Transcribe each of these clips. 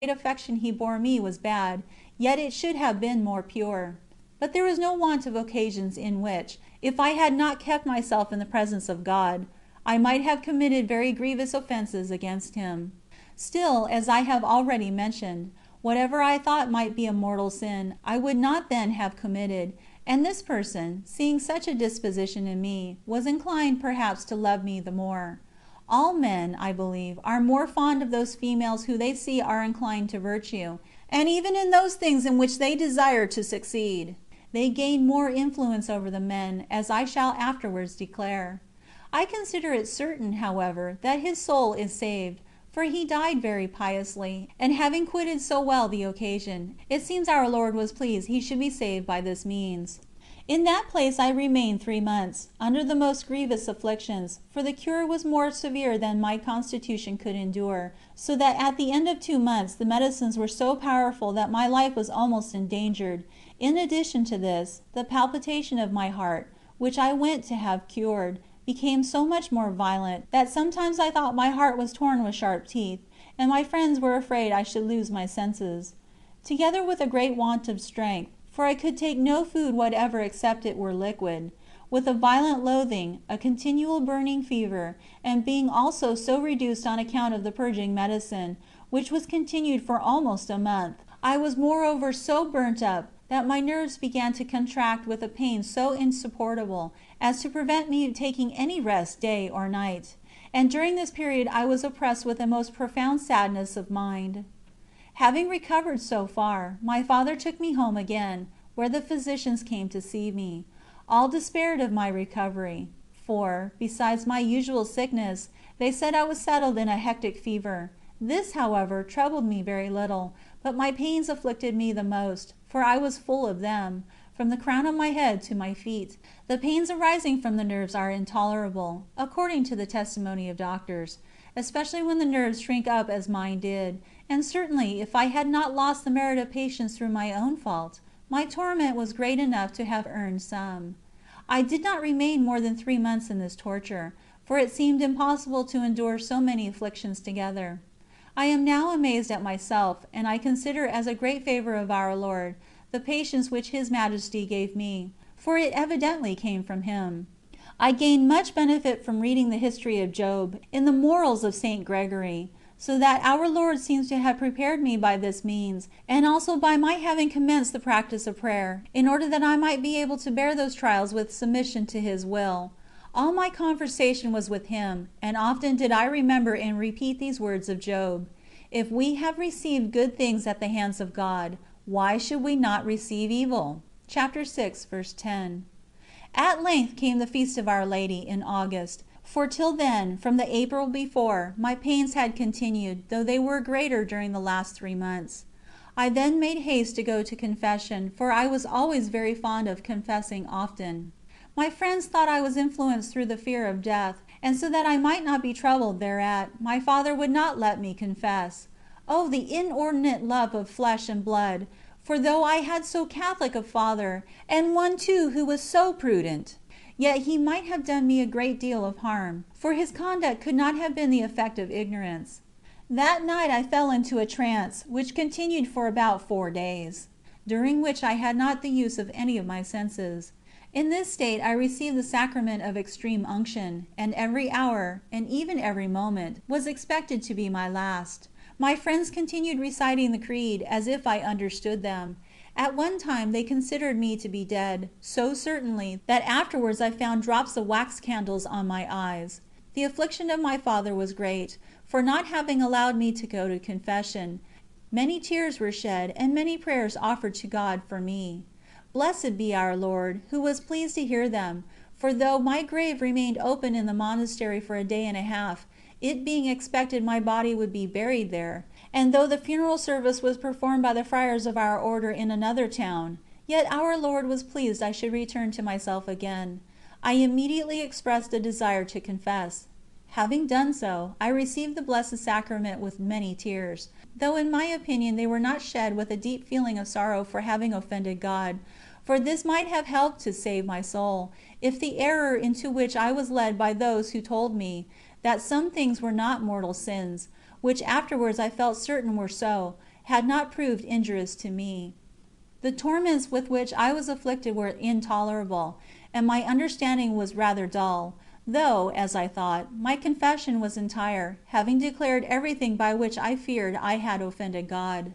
great affection he bore me was bad, yet it should have been more pure. But there was no want of occasions in which, if I had not kept myself in the presence of God, I might have committed very grievous offences against Him. Still, as I have already mentioned, whatever I thought might be a mortal sin, I would not then have committed, and this person, seeing such a disposition in me, was inclined perhaps to love me the more. All men, I believe, are more fond of those females who they see are inclined to virtue, and even in those things in which they desire to succeed. They gain more influence over the men, as I shall afterwards declare. I consider it certain, however, that his soul is saved, for he died very piously, and having quitted so well the occasion, it seems our Lord was pleased he should be saved by this means. In that place I remained 3 months, under the most grievous afflictions, for the cure was more severe than my constitution could endure, so that at the end of 2 months the medicines were so powerful that my life was almost endangered. In addition to this, the palpitation of my heart, which I went to have cured, became so much more violent, that sometimes I thought my heart was torn with sharp teeth, and my friends were afraid I should lose my senses. Together with a great want of strength, for I could take no food whatever except it were liquid, with a violent loathing, a continual burning fever, and being also so reduced on account of the purging medicine, which was continued for almost a month, I was moreover so burnt up, that my nerves began to contract with a pain so insupportable as to prevent me taking any rest day or night, and during this period I was oppressed with a most profound sadness of mind. Having recovered so far, my father took me home again, where the physicians came to see me. All despaired of my recovery, for, besides my usual sickness, they said I was settled in a hectic fever. This, however, troubled me very little, but my pains afflicted me the most, for I was full of them, from the crown of my head to my feet. The pains arising from the nerves are intolerable, according to the testimony of doctors, especially when the nerves shrink up as mine did, and certainly if I had not lost the merit of patience through my own fault, my torment was great enough to have earned some. I did not remain more than 3 months in this torture, for it seemed impossible to endure so many afflictions together. I am now amazed at myself, and I consider as a great favour of our Lord the patience which His Majesty gave me, for it evidently came from Him. I gained much benefit from reading the history of Job in the Morals of St. Gregory, so that our Lord seems to have prepared me by this means, and also by my having commenced the practice of prayer, in order that I might be able to bear those trials with submission to His will. All my conversation was with Him, and often did I remember and repeat these words of Job: "If we have received good things at the hands of God, why should we not receive evil?" Chapter 6, verse 10. At length came the Feast of Our Lady, in August, for till then, from the April before, my pains had continued, though they were greater during the last 3 months. I then made haste to go to confession, for I was always very fond of confessing often. My friends thought I was influenced through the fear of death, and so that I might not be troubled thereat, my father would not let me confess. Oh, the inordinate love of flesh and blood! For though I had so Catholic a father, and one too who was so prudent, yet he might have done me a great deal of harm, for his conduct could not have been the effect of ignorance. That night I fell into a trance, which continued for about 4 days, during which I had not the use of any of my senses. In this state I received the sacrament of extreme unction, and every hour, and even every moment, was expected to be my last. My friends continued reciting the Creed as if I understood them. At one time they considered me to be dead, so certainly that afterwards I found drops of wax candles on my eyes. The affliction of my father was great, for not having allowed me to go to confession. Many tears were shed, and many prayers offered to God for me. Blessed be our Lord, who was pleased to hear them, for though my grave remained open in the monastery for a day and a half, it being expected my body would be buried there, and though the funeral service was performed by the friars of our order in another town, yet our Lord was pleased I should return to myself again. I immediately expressed a desire to confess. Having done so, I received the Blessed Sacrament with many tears, though in my opinion they were not shed with a deep feeling of sorrow for having offended God, for this might have helped to save my soul, if the error into which I was led by those who told me that some things were not mortal sins, which afterwards I felt certain were so, had not proved injurious to me. The torments with which I was afflicted were intolerable, and my understanding was rather dull, though, as I thought, my confession was entire, having declared everything by which I feared I had offended God.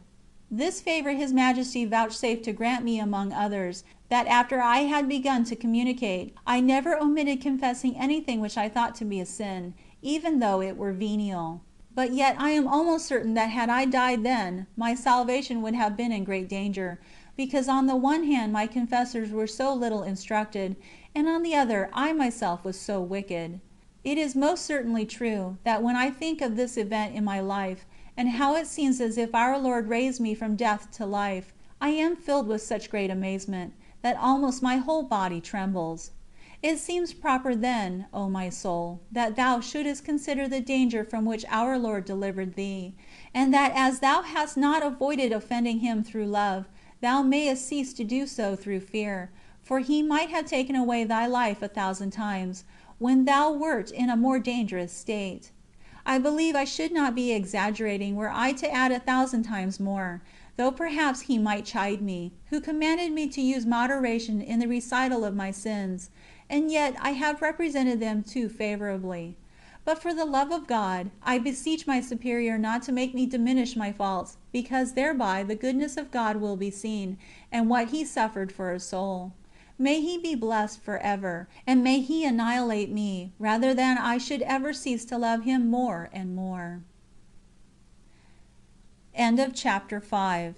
This favour His Majesty vouchsafed to grant me among others, that after I had begun to communicate, I never omitted confessing anything which I thought to be a sin, even though it were venial. But yet I am almost certain that had I died then, my salvation would have been in great danger, because on the one hand my confessors were so little instructed, and on the other I myself was so wicked. It is most certainly true, that when I think of this event in my life, and how it seems as if our Lord raised me from death to life, I am filled with such great amazement, that almost my whole body trembles. It seems proper then, O my soul, that thou shouldest consider the danger from which our Lord delivered thee, and that as thou hast not avoided offending Him through love, thou mayest cease to do so through fear, for He might have taken away thy life 1,000 times, when thou wert in a more dangerous state. I believe I should not be exaggerating were I to add 1,000 times more, though perhaps He might chide me, who commanded me to use moderation in the recital of my sins, and yet I have represented them too favourably. But for the love of God, I beseech my Superior not to make me diminish my faults, because thereby the goodness of God will be seen, and what He suffered for a soul. May He be blessed for ever, and may He annihilate me, rather than I should ever cease to love Him more and more. End of chapter 5.